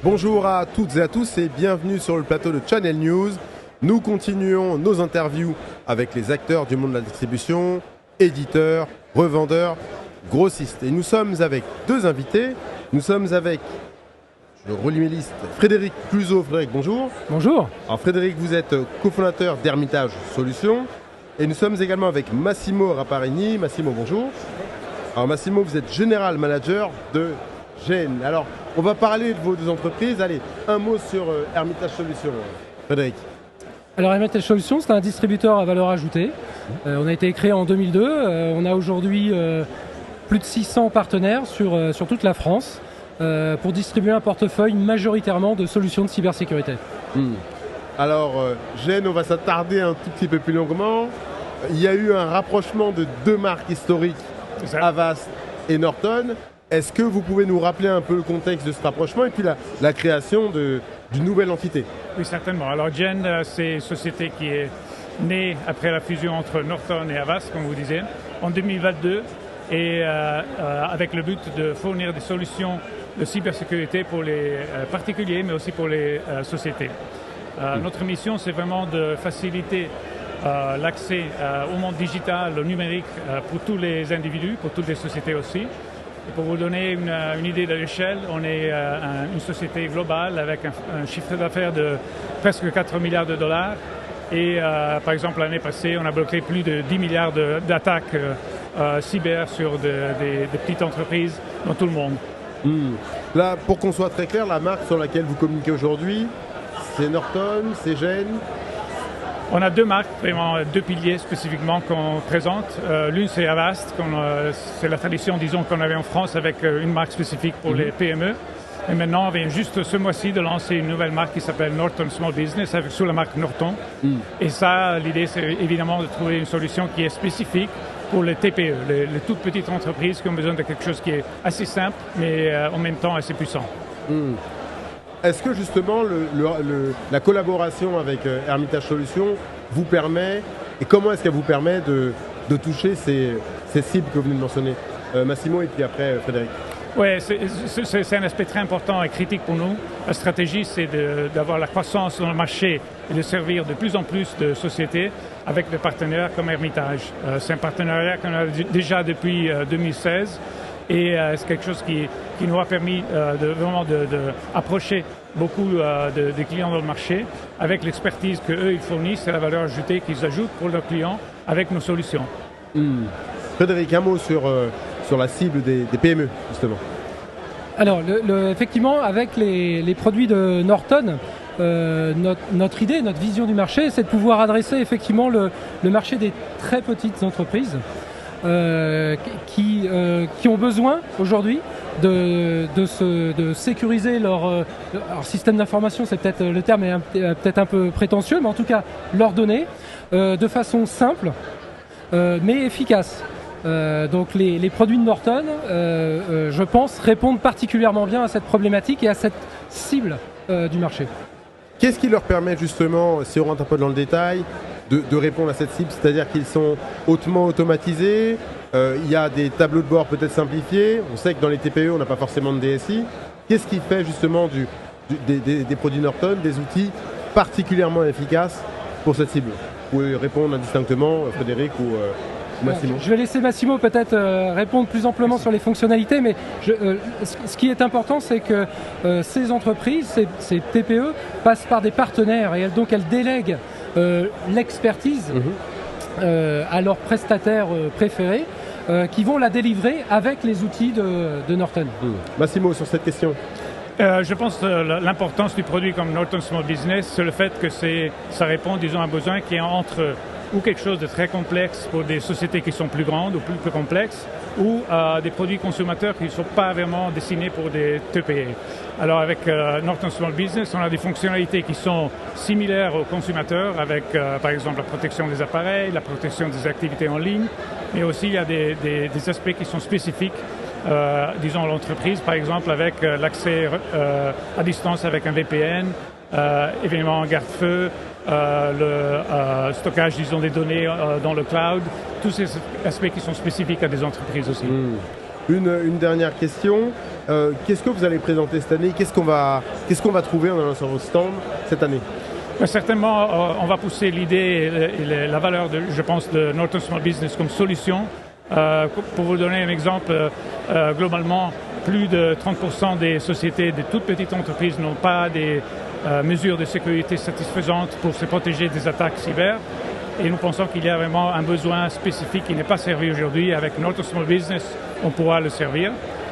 Bonjour à toutes et à tous et bienvenue sur le plateau de Channel News. Nous continuons nos interviews avec les acteurs du monde de la distribution, éditeurs, revendeurs, grossistes. Et nous sommes avec deux invités. Nous sommes avec, je relis mes listes, Frédéric Cluzot. Frédéric, bonjour. Bonjour. Alors Frédéric, vous êtes cofondateur d'Hermitage Solutions. Et nous sommes également avec Massimo Rapparini. Massimo, bonjour. Alors Massimo, vous êtes General Manager de GN. Alors, on va parler de vos deux entreprises. Allez, un mot sur Hermitage Solutions, Frédéric. Alors Hermitage Solutions, c'est un distributeur à valeur ajoutée. On a été créé en 2002. On a aujourd'hui plus de 600 partenaires sur toute la France pour distribuer un portefeuille majoritairement de solutions de cybersécurité. Alors, GN, on va s'attarder un tout petit peu plus longuement. Il y a eu un rapprochement de deux marques historiques, Avast et Norton. Est-ce que vous pouvez nous rappeler un peu le contexte de ce rapprochement et puis la création d'une nouvelle entité? Oui, certainement. Alors, GN, c'est une société qui est née après la fusion entre Norton et Avast, comme vous disiez, en 2022, et avec le but de fournir des solutions de cybersécurité pour les particuliers, mais aussi pour les sociétés. Notre mission, c'est vraiment de faciliter l'accès au monde digital, au numérique, pour tous les individus, pour toutes les sociétés aussi. Et pour vous donner une idée de l'échelle, on est une société globale avec un chiffre d'affaires de presque 4 milliards de dollars. Et par exemple, l'année passée, on a bloqué plus de 10 milliards d'attaques cyber sur des petites entreprises dans tout le monde. Là, pour qu'on soit très clair, la marque sur laquelle vous communiquez aujourd'hui, c'est Norton, c'est GN? On a deux marques, vraiment deux piliers spécifiquement qu'on présente. L'une, c'est Avast, c'est la tradition, disons, qu'on avait en France avec une marque spécifique pour les PME. Et maintenant, on vient juste ce mois-ci de lancer une nouvelle marque qui s'appelle Norton Small Business sous la marque Norton. Et ça, l'idée, c'est évidemment de trouver une solution qui est spécifique pour les TPE, les toutes petites entreprises qui ont besoin de quelque chose qui est assez simple, mais en même temps assez puissant. Est-ce que justement la collaboration avec Hermitage Solutions vous permet, et comment est-ce qu'elle vous permet de toucher ces cibles que vous venez de mentionner? Massimo et puis après Frédéric. Oui, c'est un aspect très important et critique pour nous. La stratégie, c'est d'avoir la croissance dans le marché et de servir de plus en plus de sociétés avec des partenaires comme Hermitage. C'est un partenariat qu'on a déjà depuis 2016. Et c'est quelque chose qui nous a permis d'approcher beaucoup de clients dans le marché avec l'expertise qu'eux ils fournissent et la valeur ajoutée qu'ils ajoutent pour leurs clients avec nos solutions. Frédéric, un mot sur la cible des PME, justement. Alors, effectivement, avec les produits de Norton, notre idée, notre vision du marché, c'est de pouvoir adresser effectivement le marché des très petites entreprises. Qui ont besoin aujourd'hui de sécuriser leur système d'information, c'est peut-être le terme est peut-être un peu prétentieux, mais en tout cas leurs données de façon simple mais efficace. Donc les produits de Norton, je pense, répondent particulièrement bien à cette problématique et à cette cible du marché. Qu'est-ce qui leur permet justement, si on rentre un peu dans le détail, de répondre à cette cible? C'est-à-dire qu'ils sont hautement automatisés, il y a des tableaux de bord peut-être simplifiés, on sait que dans les TPE on n'a pas forcément de DSI. Qu'est-ce qui fait justement des produits Norton, des outils particulièrement efficaces pour cette cible? Vous pouvez répondre indistinctement, Frédéric ou Massimo. Je vais laisser Massimo peut-être répondre plus amplement sur les fonctionnalités, mais ce qui est important, c'est que ces entreprises, ces TPE, passent par des partenaires et donc elles délèguent l'expertise à leurs prestataires préférés qui vont la délivrer avec les outils de Norton. Massimo, sur cette question. Je pense que l'importance du produit comme Norton Small Business, c'est le fait que ça répond, disons, à un besoin qui est entre ou quelque chose de très complexe pour des sociétés qui sont plus grandes ou plus complexes, ou des produits consommateurs qui ne sont pas vraiment destinés pour des TPE. Alors avec Norton Small Business, on a des fonctionnalités qui sont similaires aux consommateurs, avec par exemple la protection des appareils, la protection des activités en ligne, mais aussi il y a des aspects qui sont spécifiques. Disons l'entreprise par exemple avec l'accès à distance avec un VPN, évidemment un garde-feu, le stockage disons des données dans le cloud, tous ces aspects qui sont spécifiques à des entreprises aussi. Une dernière question, qu'est-ce que vous allez présenter cette année? Qu'est-ce qu'on va Qu'est-ce qu'on va trouver en allant sur vos stands cette année? Certainement, on va pousser l'idée et la valeur, je pense, de Norton Small Business comme solution. Pour vous donner un exemple, globalement, plus de 30% des sociétés, des toutes petites entreprises n'ont pas des mesures de sécurité satisfaisantes pour se protéger des attaques cyber. Et nous pensons qu'il y a vraiment un besoin spécifique qui n'est pas servi aujourd'hui. Avec Norton Small Business, on pourra le servir.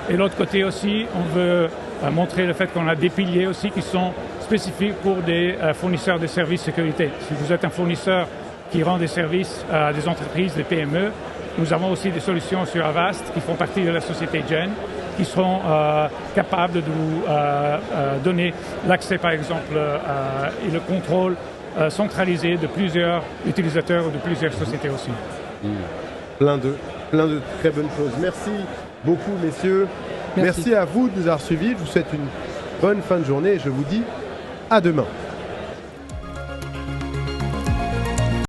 Et de l'autre côté aussi, on veut montrer le fait qu'on a des piliers aussi qui sont spécifiques pour des fournisseurs de services sécurité. Si vous êtes un fournisseur qui rend des services à des entreprises, des PME, nous avons aussi des solutions sur Avast qui font partie de la société Gen, qui seront capables de vous donner l'accès, par exemple, et le contrôle centralisé de plusieurs utilisateurs ou de plusieurs sociétés aussi. Plein de très bonnes choses. Merci beaucoup, messieurs. Merci à vous de nous avoir suivis. Je vous souhaite une bonne fin de journée et je vous dis à demain.